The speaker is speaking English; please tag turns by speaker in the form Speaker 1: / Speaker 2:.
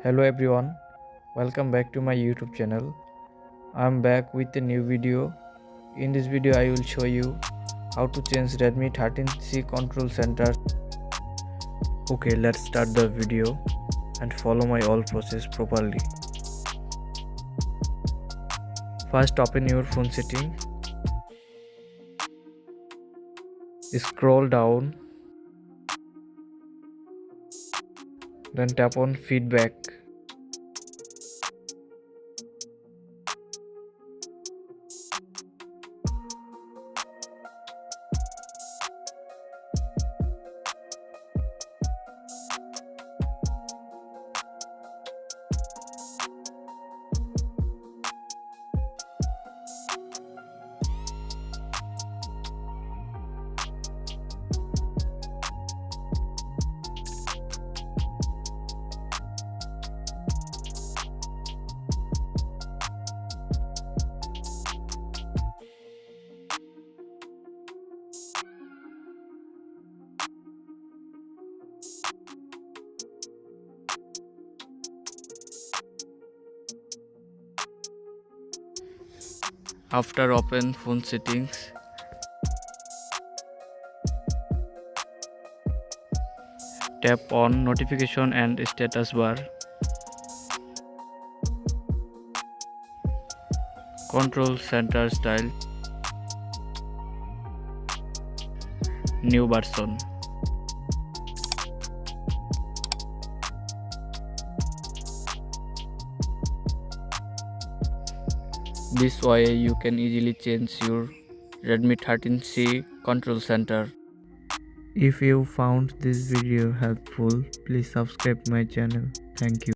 Speaker 1: Hello everyone, welcome back to my YouTube channel. I'm back with a new video. In this video I will show you how to change Redmi 13C control center. Okay, let's start the video and follow my all process properly. First open your phone setting. Scroll down. Then tap on feedback. After open phone settings, tap on notification and status bar. Control center style, new version. This way you can easily change your Redmi 13C control center. If you found this video helpful, please subscribe my channel. Thank you.